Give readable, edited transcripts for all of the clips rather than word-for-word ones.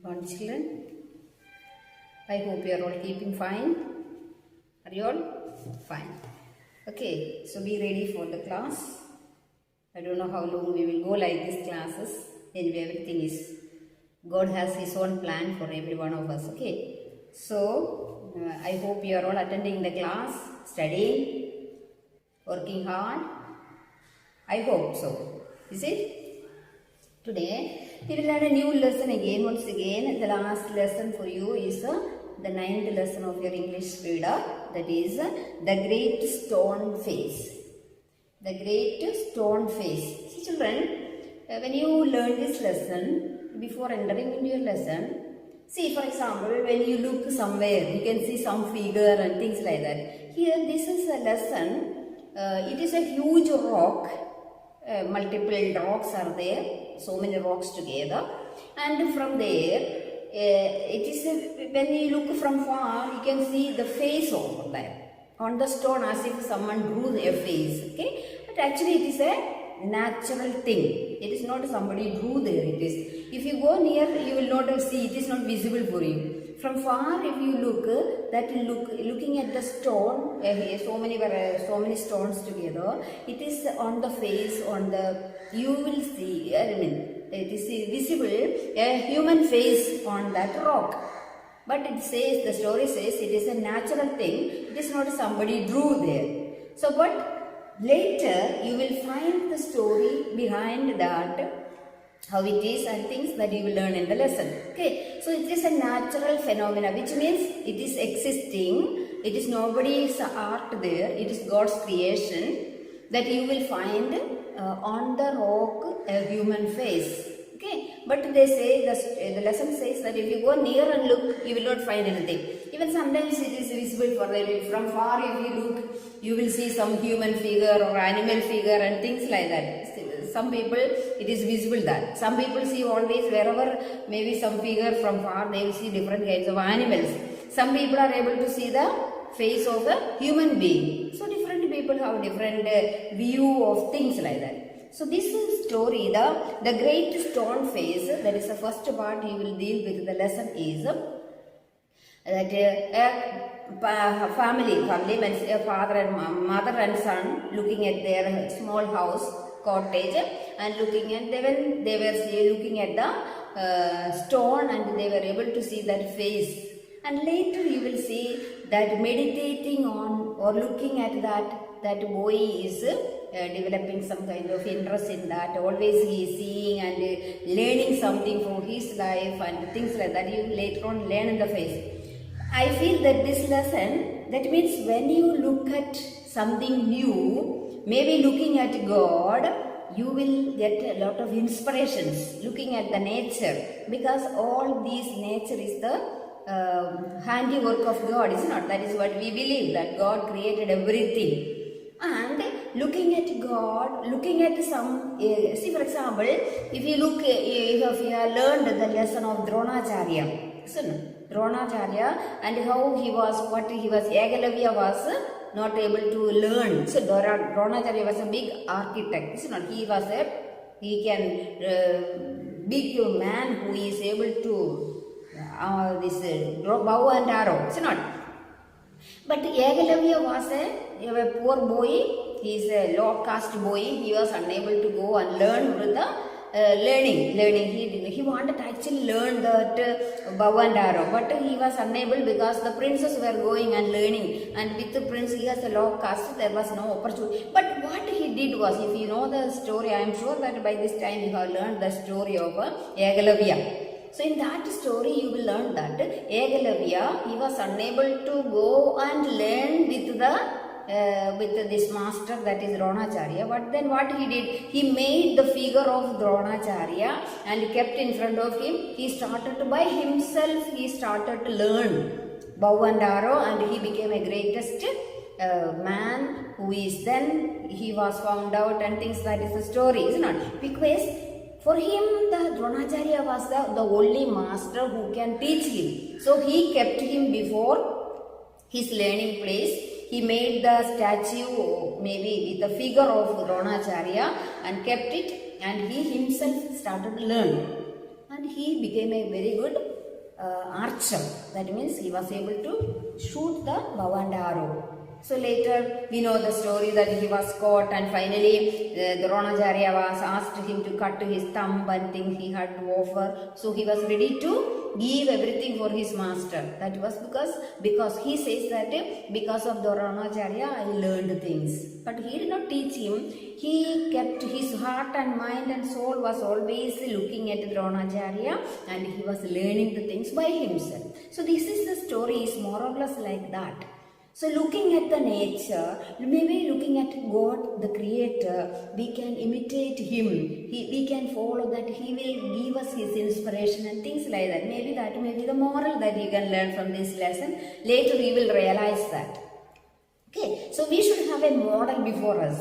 on children. I hope you are all keeping fine. Are you all fine? Okay, so be ready for the class. I don't know how long we will go like these classes. Anyway, everything is, God has His own plan for every one of us. Okay, so I hope you are all attending the class, studying, working hard. I hope so. Is it? Today we will learn a new lesson again. Once again, the last lesson for you is the 9th lesson of your English reader. That is the Great Stone Face. The Great Stone Face. See children, when you learn this lesson, before entering into your lesson, see for example, when you look somewhere, you can see some figure and things like that. Here, this is a lesson. It is a huge rock. Multiple rocks are there, so many rocks together, and from there it is when you look from far, you can see the face over there on the stone, as if someone drew their face. Okay, but actually it is a natural thing. It is not somebody drew there. It is, if you go near, you will not see. It is not visible for you. From far, if you look, looking at the stone, so many stones together, it is on the face, you will see, it is visible, a human face on that rock. But it says, the story says, it is a natural thing. It is not somebody drew there. So, but later, you will find the story behind that, how it is and things that you will learn in the lesson. Okay, so it is a natural phenomena, which means it is existing. It is nobody's art there. It is God's creation, that you will find on the rock a human face. Okay, but they say, the lesson says that if you go near and look, you will not find anything. Even sometimes it is visible for them. From far, if you look, you will see some human figure or animal figure and things like that. Some people, it is visible that. Some people see always wherever maybe some figure from far, they will see different kinds of animals. Some people are able to see the face of a human being. So different people have different view of things like that. So this story, the Great Stone Face, that is the first part you will deal with. The lesson is that a family means a father and mother and son looking at their small house, cottage, and looking at they were looking at the stone, and they were able to see that face. And later you will see that meditating on or looking at that boy is developing some kind of interest in that. Always he is seeing and learning something for his life and things like that. You later on learn in the face. I feel that this lesson, that means when you look at something new, maybe looking at God, you will get a lot of inspirations looking at the nature, because all these nature is the handiwork of God, is not? That is what we believe, that God created everything. And looking at God, looking at some, see for example, if you look, if you have learned the lesson of Dronacharya, Dronacharya, and how he was, Ekalavya was not able to learn. So Dronacharya was a big architect. It's not, he was big man who is able to bow and arrow. It's not. But Ekalavya was a poor boy. He is a low caste boy. He was unable to go and learn with the learning. He wanted to actually learn that bow and arrow, but he was unable because the princes were going and learning, and with the prince he has a low caste, there was no opportunity. But what he did was, if you know the story, I am sure that by this time you have learned the story of Ekalavya. So in that story you will learn that Ekalavya, he was unable to go and learn with this master, that is Dronacharya. But then what he did, he made the figure of Dronacharya and kept in front of him. He started to, by himself, he started to learn bow and arrow, and he became a greatest man who is then, he was found out and things. That is the story, is not? Because for him, the Dronacharya was the only master who can teach him. So he kept him before his learning place. He made the statue maybe with the figure of Dronacharya and kept it, and he himself started to learn. And he became a very good archer. That means he was able to shoot the bow and arrow. So later we know the story that he was caught, and finally the Dronacharya was asked him to cut his thumb and things he had to offer. So he was ready to give everything for his master. That was because he says that because of Dronacharya I learned things. But he did not teach him. He kept his heart and mind and soul was always looking at Dronacharya, and he was learning the things by himself. So this is the story, is more or less like that. So looking at the nature, maybe looking at God, the Creator, we can imitate Him. We can follow that. He will give us His inspiration and things like that. Maybe that may be the moral that you can learn from this lesson. Later you will realize that. Okay, so we should have a model before us.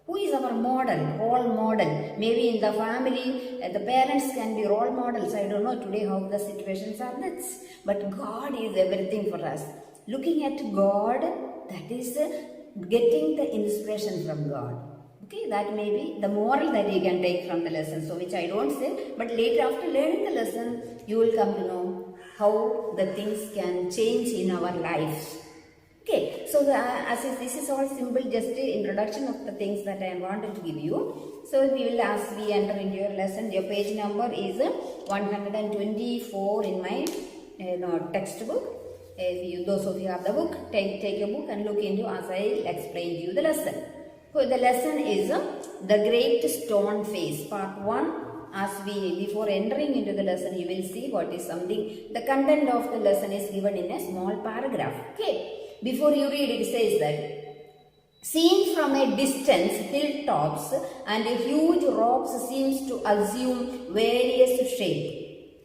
Who is our model? Role model. Maybe in the family, the parents can be role models. I don't know today how the situations are this. But God is everything for us. Looking at God, that is getting the inspiration from God. Okay, that may be the moral that you can take from the lesson. So which I don't say, but later after learning the lesson, you will come to know how the things can change in our lives. Okay, so this is all simple, just an introduction of the things that I wanted to give you. So we will, as we enter into your lesson, your page number is 124 in my textbook. Those of you have the book, take your book and look into as I explain to you the lesson. So the lesson is the Great Stone Face, part 1. As before entering into the lesson, you will see what is something. The content of the lesson is given in a small paragraph. Okay, before you read, it says that seen from a distance, hilltops and huge rocks seems to assume various shape.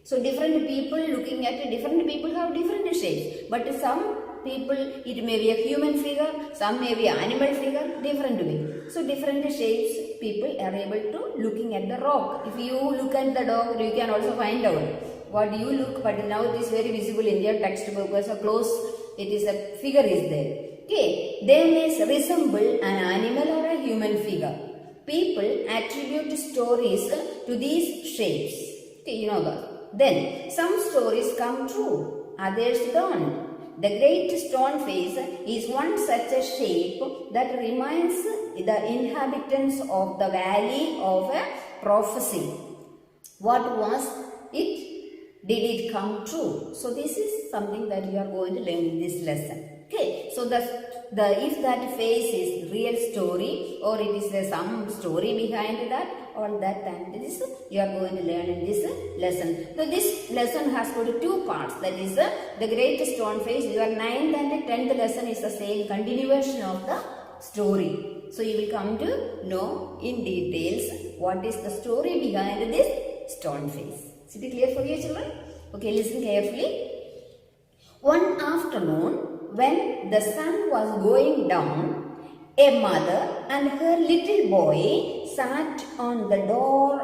So different people looking at different people have different shapes. But some people, it may be a human figure, some may be an animal figure, different way. So different shapes people are able to looking at the rock. If you look at the dog, you can also find out what you look. But now it is very visible in your textbook. So close, it is a figure is there. Okay, they may resemble an animal or a human figure. People attribute stories to these shapes. Okay, you know that. Then some stories come true, others don't. The Great Stone Face is one such a shape that reminds the inhabitants of the valley of a prophecy. What was it? Did it come true? So this is something that you are going to learn in this lesson. Okay, so if that face is real story or it is some story behind that, all that and this you are going to learn in this lesson. So this lesson has got two parts, that is the Great Stone Face. Your 9th and 10th lesson is the same continuation of the story. So you will come to know in details what is the story behind this stone face. Is it clear for you, children? Okay, listen carefully. One afternoon, when the sun was going down, a mother and her little boy sat on the door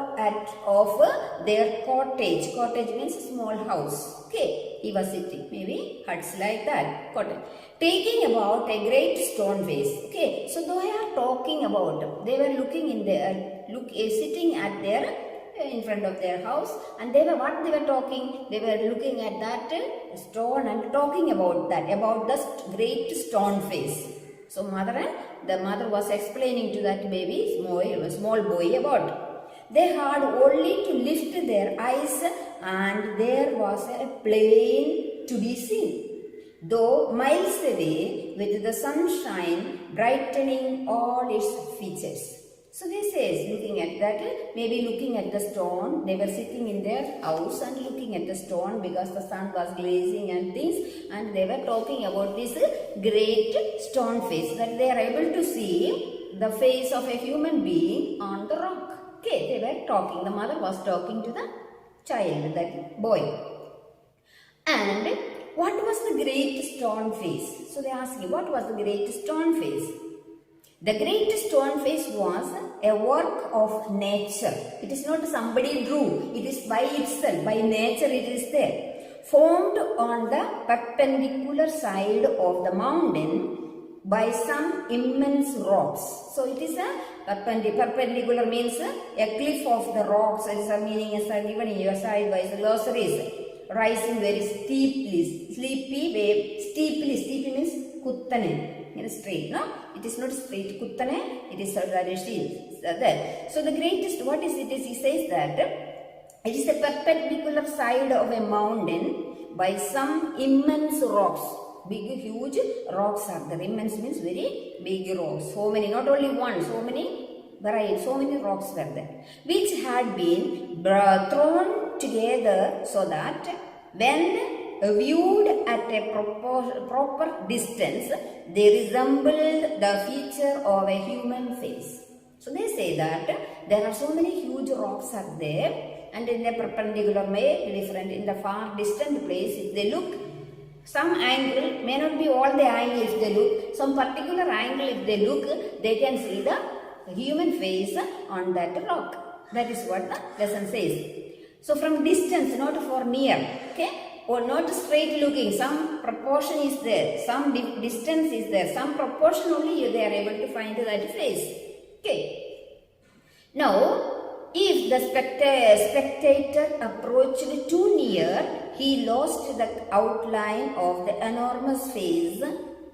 of their cottage. Cottage means small house. Okay, he was sitting, maybe huts like that, cottage. Taking about a great stone face. Okay, so they are talking about, they were looking in their, sitting at their, in front of their house, and they were talking, they were looking at that stone and talking about that, about the great stone face. So the mother was explaining to that baby, small boy about. They had only to lift their eyes and there was a plain to be seen, though miles away, with the sunshine brightening all its features. So they says, looking at that, maybe looking at the stone, they were sitting in their house and looking at the stone because the sun was glazing and things, and they were talking about this great stone face, that they are able to see the face of a human being on the rock. Okay, they were talking, the mother was talking to the child, that boy. And what was the great stone face? So they asked me, what was the great stone face? The great stone face was a work of nature. It is not somebody drew. It is by itself, by nature it is there. Formed on the perpendicular side of the mountain by some immense rocks. So it is a perpendicular means a cliff of the rocks. It is a meaning is given in your side by the glossaries. rising very steeply means kuttane, straight, no? It is not straight, kuttane, it is very steep. So the greatest, what is it is, he says that it is a perpendicular side of a mountain by some immense rocks. Big, huge rocks are there. Immense means very big rocks. So many, not only one, so many rocks were there, which had been thrown together so that when viewed at a proper distance, they resembled the feature of a human face. So they say that there are so many huge rocks are there, and in a perpendicular way, different in the far distant place, if they look, some angle, may not be all the angle if they look, some particular angle if they look, they can see the human face on that rock. That is what the lesson says. So from distance, not for near, okay, or not straight looking, some proportion is there, some distance is there, some proportion only they are able to find that face. Okay. Now, if the spectator approached too near, he lost the outline of the enormous face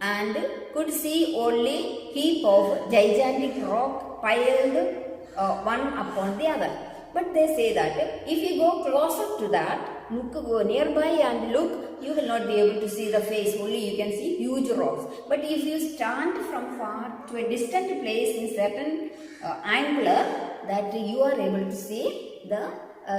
and could see only heap of gigantic rock piled one upon the other. But they say that if you go closer to that, go nearby and look, you will not be able to see the face, only you can see huge rocks. But if you stand from far to a distant place in certain angle, that you are able to see the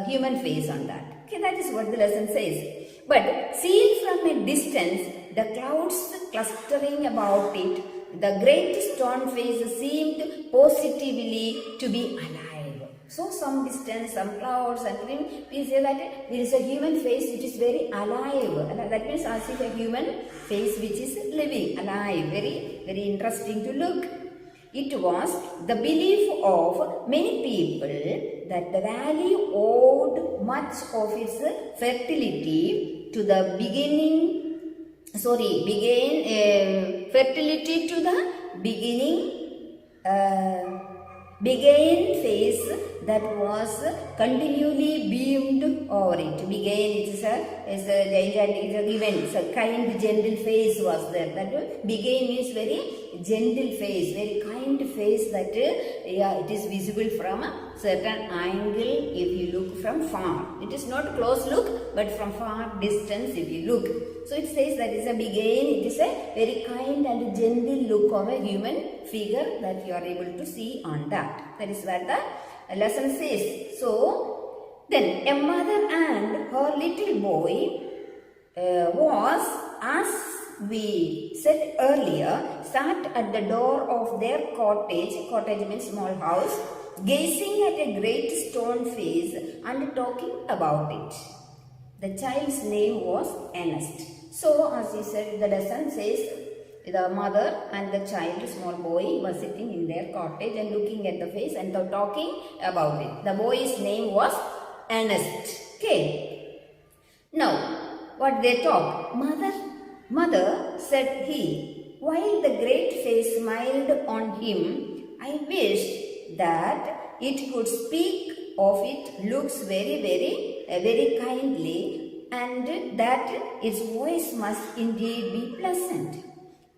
human face on that. Okay, that is what the lesson says. But seen from a distance, the clouds clustering about it, the great stone face seemed positively to be alive. So some distance, some clouds, and we say that there is a human face which is very alive. That means as if a human face which is living, alive, very, very interesting to look. It was the belief of many people that the valley owed much of its fertility to the fertility to the beginning face that was continually beamed over it. Began, it is a gigantic, it is a given, it's a kind, gentle face was there. That began means very gentle face, very kind face that it is visible from a certain angle if you look from far. It is not close look, but from far distance if you look. So it says that it is a began, it is a very kind and gentle look of a human figure that you are able to see on that. That is what the lesson says. So then a mother and her little boy was, as we said earlier, sat at the door of their cottage means small house, gazing at a great stone face and talking about it. The child's name was Ernest. So as he said, the lesson says the mother and the child, small boy, was sitting in their cottage and looking at the face and talking about it. The boy's name was Ernest. Okay. Now, what they talk? Mother, said he, while the great face smiled on him, I wished that it could speak of it looks very, very, very kindly, and that its voice must indeed be pleasant.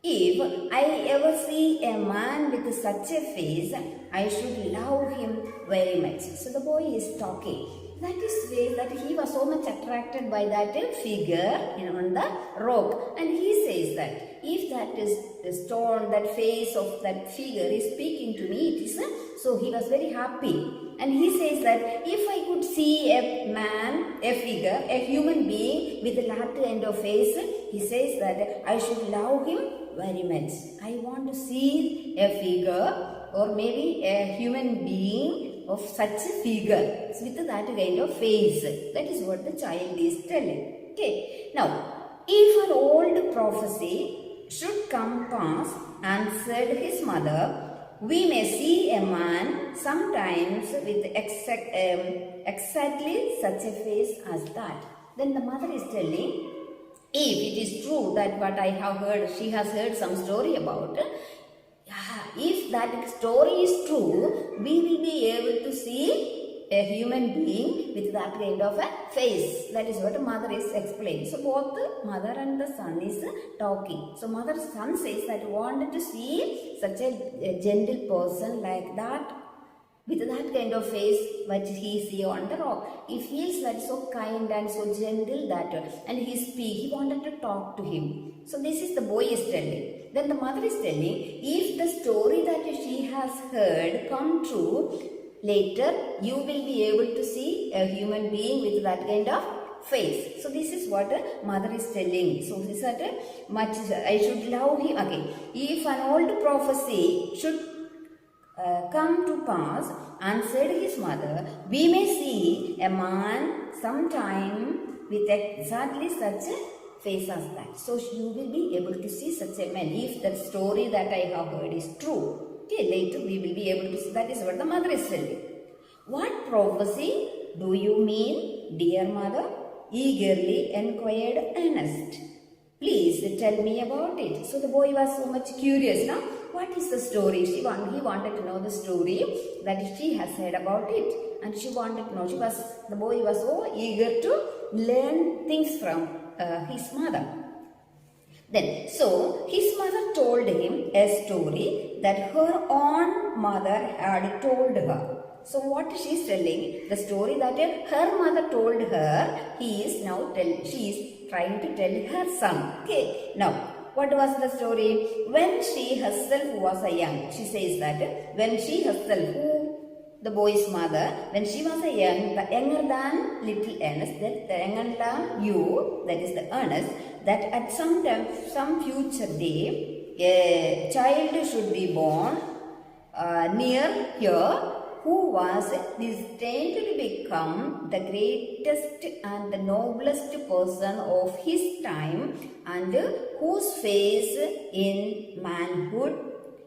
If I ever see a man with such a face, I should love him very much. So the boy is talking. That is way that he was so much attracted by that figure on the rock. And he says that if that is the stone, that face of that figure is speaking to me, it is, so he was very happy. And he says that if I could see a man, a figure, a human being with a latter end of face, he says that I should love him very much. I want to see a figure or maybe a human being of such a figure with that kind of face. That is what the child is telling. Okay. Now, if an old prophecy should come pass, answered his mother, we may see a man sometimes with exactly such a face as that. Then the mother is telling, if it is true that what I have heard, she has heard some story about, if that story is true, we will be able to see a human being with that kind of a face. That is what the mother is explaining. So both the mother and the son is talking. So mother's son says that wanted to see such a gentle person like that, with that kind of face which he see on the rock. He feels that so kind and so gentle that, and he wanted to talk to him. So this is the boy is telling. Then the mother is telling, if the story that she has heard come true, later you will be able to see a human being with that kind of face. So this is what mother is telling. So this is that much I should love him. Okay, if an old prophecy should come to pass, answered his mother, we may see a man sometime with exactly such a face as that. So you will be able to see such a man if the story that I have heard is true. Okay, later we will be able to see. That is what the mother is telling. What prophecy do you mean, dear mother? Eagerly inquired Ernest. Please tell me about it. So the boy was so much curious now. What is the story? He wanted to know the story that she has heard about it, and she wanted to know. The boy was so eager to learn things from his mother. Then, so his mother told him a story that her own mother had told her. So what she is telling, the story that her mother told her, she is trying to tell her son. Okay, now. What was the story? When she herself was a young, she says that when she herself, the boy's mother, when she was a younger than little Ernest, that the younger than you, that is the Ernest, that at some time, some future day, a child should be born near here, who was destined to become the greatest and the noblest person of his time, and whose face in manhood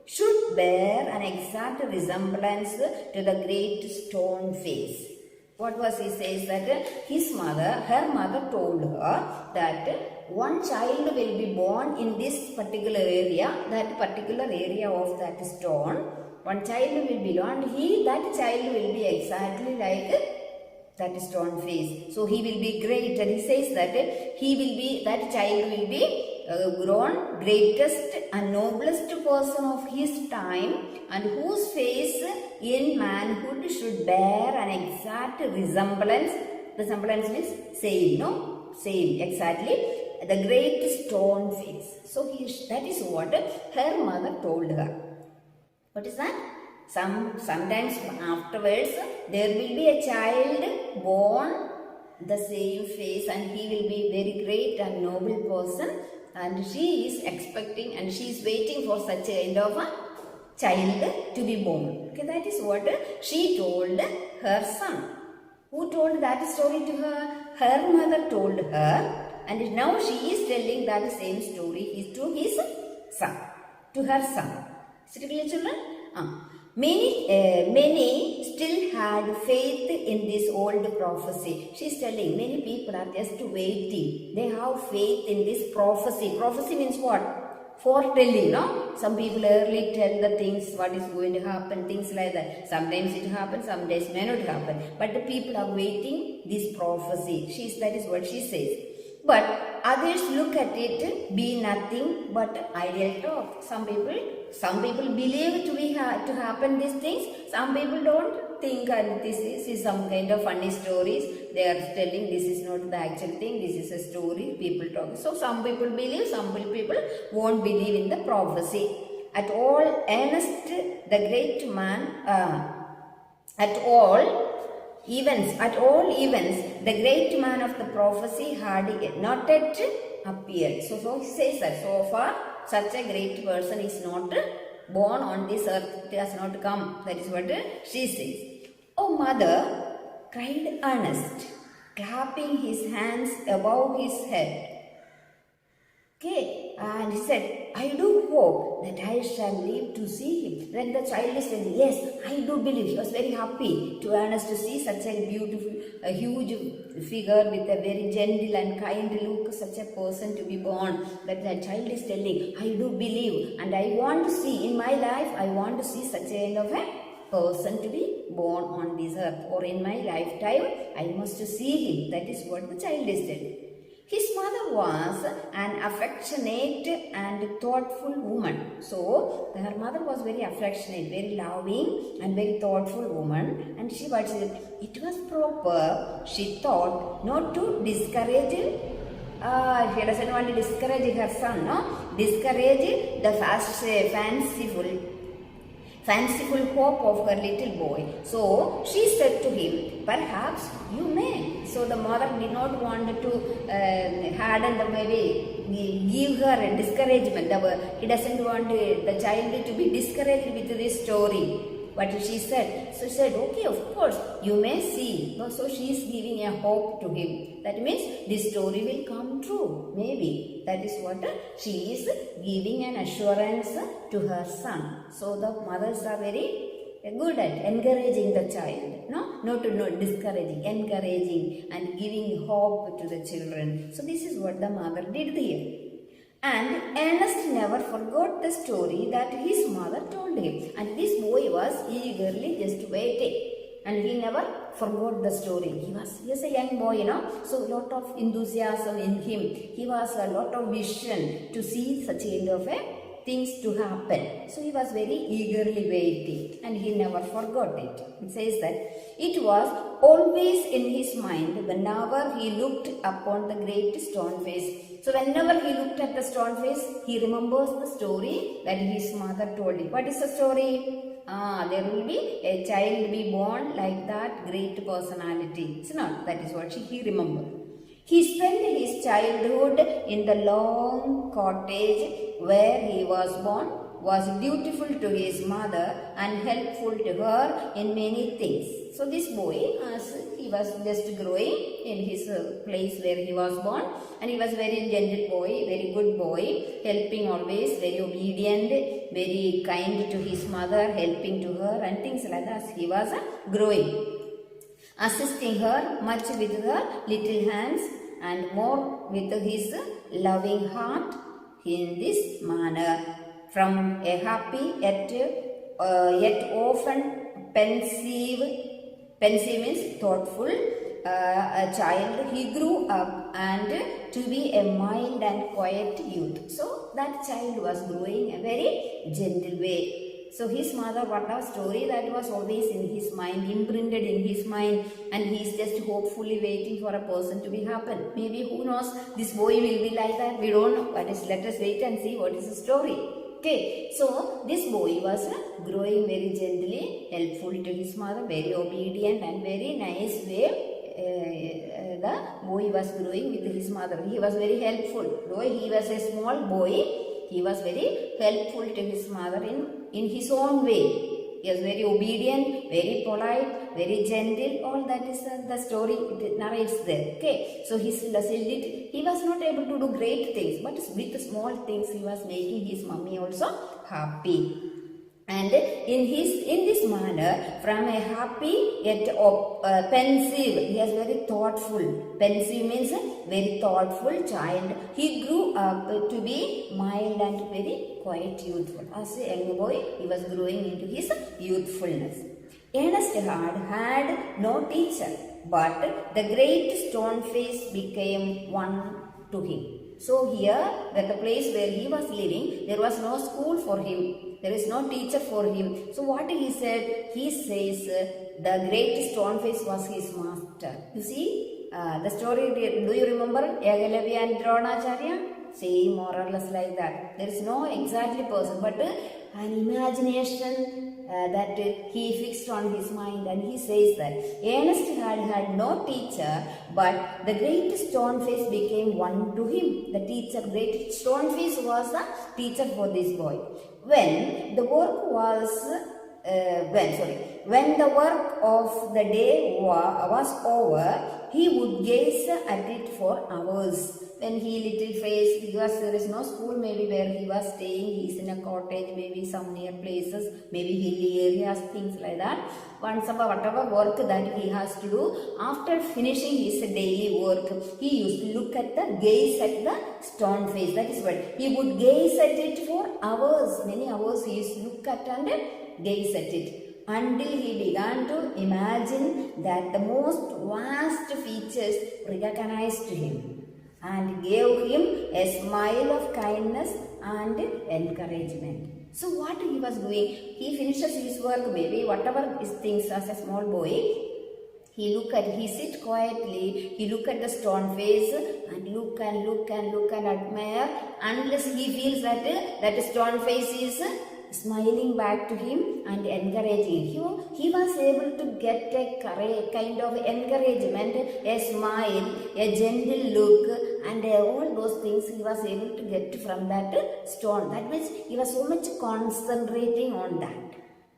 should bear an exact resemblance to the great stone face. What was he says that her mother told her that one child will be born in this particular area, that particular area of that stone. One child will be born, that child will be exactly like that stone face. So he will be great, and he says that that child will be grown greatest and noblest person of his time, and whose face in manhood should bear an exact resemblance. Resemblance means same, no? Same, exactly. The great stone face. So that is what her mother told her. What is that? Sometimes afterwards there will be a child born the same face, and he will be very great and noble person, and she is expecting and she is waiting for such a kind of a child to be born. Okay, that is what she told her son. Who told that story to her? Her mother told her, and now she is telling that same story to his son, to her son. Is it clear, children? Many still had faith in this old prophecy. She is telling many people are just waiting. They have faith in this prophecy. Prophecy means what? Foretelling, no? Some people early tell the things, what is going to happen, things like that. Sometimes it happens, sometimes may not happen. But the people are waiting this prophecy. That is what she says. But others look at it be nothing but idle talk. Some people believe to happen these things. Some people don't think, and this is some kind of funny stories. They are telling this is not the actual thing. This is a story. People talk. So some people believe. Some people won't believe in the prophecy. At all earnest, the great man. At all events, the great man of the prophecy had not yet appeared. So he says that so far such a great person is not born on this earth. It has not come. That is what she says. Oh mother, cried Ernest, clapping his hands above his head. Okay, and he said, I do hope that I shall live to see him. Then the child is saying, yes, I do believe. He was very happy to Ernest to see such a beautiful, a huge figure with a very gentle and kind look, such a person to be born. That the child is telling, I do believe, and I want to see in my life, I want to see such a kind of a person to be born on this earth, or in my lifetime I must see him. That is what the child is telling. His mother was an affectionate and thoughtful woman. So her mother was very affectionate, very loving and very thoughtful woman. And she was, it was proper, she thought, not to discourage. She doesn't want to discourage her son, no? Discourage the fanciful hope of her little boy. So she said to him, perhaps you may. So the mother did not want to harden the maybe give her a discouragement. He doesn't want the child to be discouraged with this story. What she said? So she said, okay, of course, you may see. So she is giving a hope to him. That means this story will come true. Maybe. That is what she is giving an assurance to her son. So the mothers are very good at encouraging the child. Not discouraging, encouraging and giving hope to the children. So this is what the mother did here. And Ernest never forgot the story that his mother told him. And this boy was eagerly just waiting. And he never forgot the story. He was a young boy, so a lot of enthusiasm in him. He was a lot of vision to see such kind of things to happen. So he was very eagerly waiting. And he never forgot it. It says that it was always in his mind whenever he looked upon the great stone face. So whenever he looked at the stone face, he remembers the story that his mother told him. What is the story? There will be a child be born like that great personality. It's not. That is what he remembered. He spent his childhood in the long cottage where he was born, was dutiful to his mother and helpful to her in many things. So this boy, as he was just growing in his place where he was born, and he was very gentle boy, very good boy, helping always, very obedient, very kind to his mother, helping to her and things like that. He was growing, assisting her much with her little hands and more with his loving heart. In this manner, from a happy yet often pensive means thoughtful a child, he grew up and to be a mild and quiet youth. So that child was growing a very gentle way. So his mother, what a story that was always in his mind, imprinted in his mind, and he is just hopefully waiting for a person to be happen. Maybe who knows, this boy will be like that, we don't know. But let us wait and see what is the story. Okay, so this boy was growing very gently, helpful to his mother, very obedient and very nice way. The boy was growing with his mother. He was very helpful. Though he was a small boy, he was very helpful to his mother in his own way. He was very obedient, very polite, very gentle. All that is the story it narrates there. Okay, so he was not able to do great things, but with small things he was making his mummy also happy. And in this manner, from a happy yet pensive, he was very thoughtful. Pensive means very thoughtful child. He grew up to be mild and very quiet youthful. As a young boy, he was growing into his youthfulness. Ernest had no teacher, but the great stone face became one to him. So here, at the place where he was living, there was no school for him. There is no teacher for him. So what he said? He says the great stone face was his master. You see, the story, do you remember Yagalavya and Dronacharya? Same more or less like that. There is no exactly person, but an imagination that he fixed on his mind, and he says that Ernest had no teacher, but the great stone face became one to him. The teacher, great stone face, was the teacher for this boy. When the work of the day was over, he would gaze at it for hours. When he because there is no school maybe where he was staying, he is in a cottage, maybe some near places, maybe hilly areas, things like that. Whatever work that he has to do, after finishing his daily work, he used to gaze at the stone face. That is what he would gaze at it for hours, many hours. He used to look at and gaze at it. until he began to imagine that the most vast features recognized him and gave him a smile of kindness and encouragement. So what he was doing, he finishes his work, maybe whatever his things as a small boy, he sit quietly, he look at the stone face and look and admire, unless he feels that that stone face is smiling back to him and encouraging him. He was able to get a kind of encouragement, a smile, a gentle look, and all those things he was able to get from that stone. That means he was so much concentrating on that.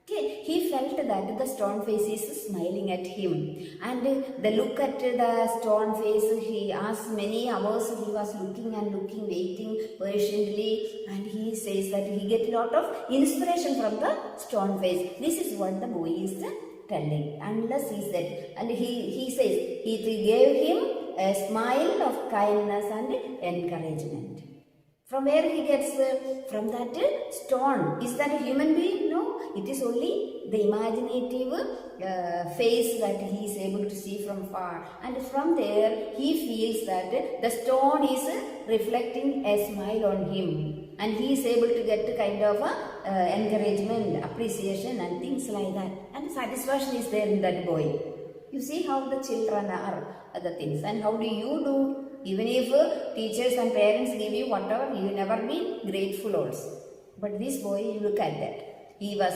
Okay, he felt that the stone face is smiling at him, and the look at the stone face, he asked many hours, he was looking, waiting patiently, and he says that he get a lot of inspiration from the stone face. This is what the boy is telling, unless he said, and he says, he gave him a smile of kindness and encouragement. From where he gets? From that stone. Is that a human being? No. It is only the imaginative face that he is able to see from far. And from there, he feels that the stone is reflecting a smile on him. And he is able to get a kind of encouragement, appreciation and things like that. And satisfaction is there in that boy. You see how the children are the things. And how do you do? Even if teachers and parents give you whatever, you never be grateful also. But this boy, you look at that. He was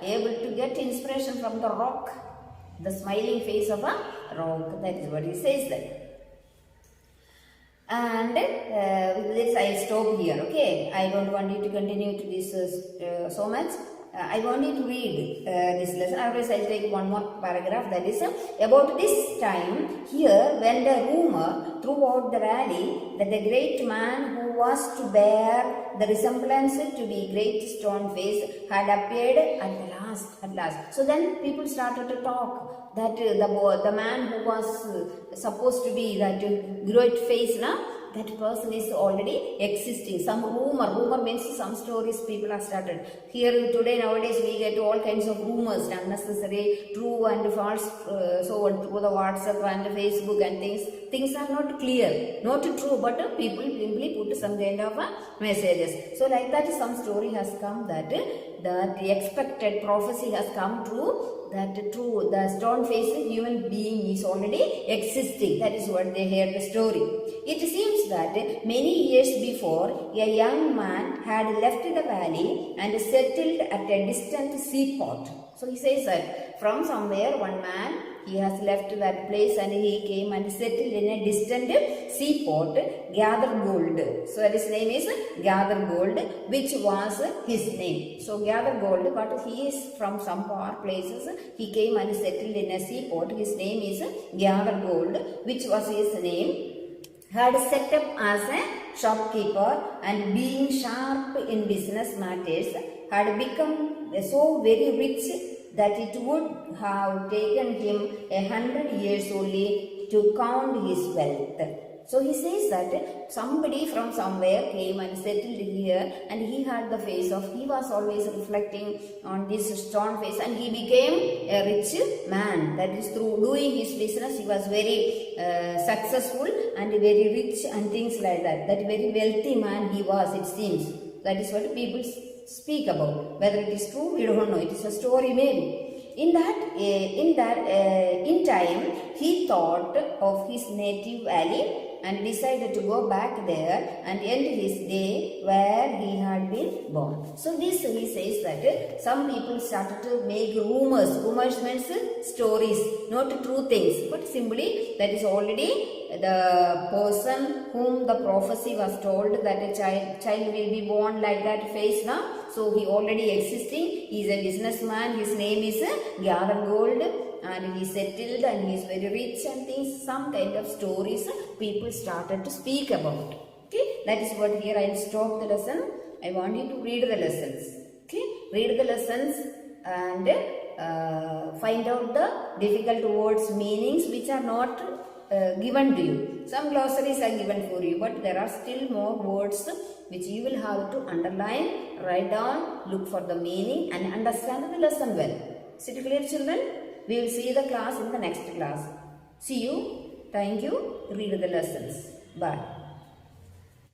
able to get inspiration from the rock, the smiling face of a rock. That is what he says there. And with this, I will stop here. Okay, I don't want you to continue to this so much. I want you to read this lesson. Otherwise, I will take one more paragraph. That is about this time here, when the rumor throughout the valley that the great man who was to bear the resemblance to be great stone face had appeared at last. So then people started to talk that the man who was supposed to be that great face, that person is already existing. Some rumor means some stories people have started. Here today, nowadays, we get all kinds of rumors, unnecessary, true and false, so through the WhatsApp and Facebook and things. Things are not clear, not true, but people simply put some kind of messages. So like that, some story has come that the expected prophecy has come true. That true, the stone faced human being is already existing. That is what they hear the story. It seems that many years before, a young man had left the valley and settled at a distant seaport. So he says that from somewhere, one man, he has left that place and he came and settled in a distant seaport, Gather Gold. So his name is Gather Gold, which was his name. So Gather Gold, but he is from some far places. He came and settled in a seaport. His name is Gather Gold, which was his name. Had set up as a shopkeeper and being sharp in business matters, had become so very rich that it would have taken him 100 years only to count his wealth. So he says that somebody from somewhere came and settled here, and he had the face of, he was always reflecting on this stone face, and he became a rich man. That is, through doing his business, he was very successful and very rich and things like that. That very wealthy man he was, it seems. That is what people speak about. Whether it is true, we don't know. It is a story maybe. In time, he thought of his native valley and decided to go back there and end his day where he had been born. So this, he says that some people started to make rumors. Rumors means stories, not true things, but simply that is already the person whom the prophecy was told that a child will be born like that face now. So he already existing. He is a businessman. His name is Gather Gold, and he settled and he is very rich and things. Some kind of stories people started to speak about. Okay, that is what here I will stop the lesson. I want you to read the lessons. Okay, read the lessons and find out the difficult words meanings which are not given to you. Some glossaries are given for you, but there are still more words which you will have to underline, write down, look for the meaning and understand the lesson well. Is it clear, children? We will see the class in the next class. See you. Thank you. Read the lessons. Bye.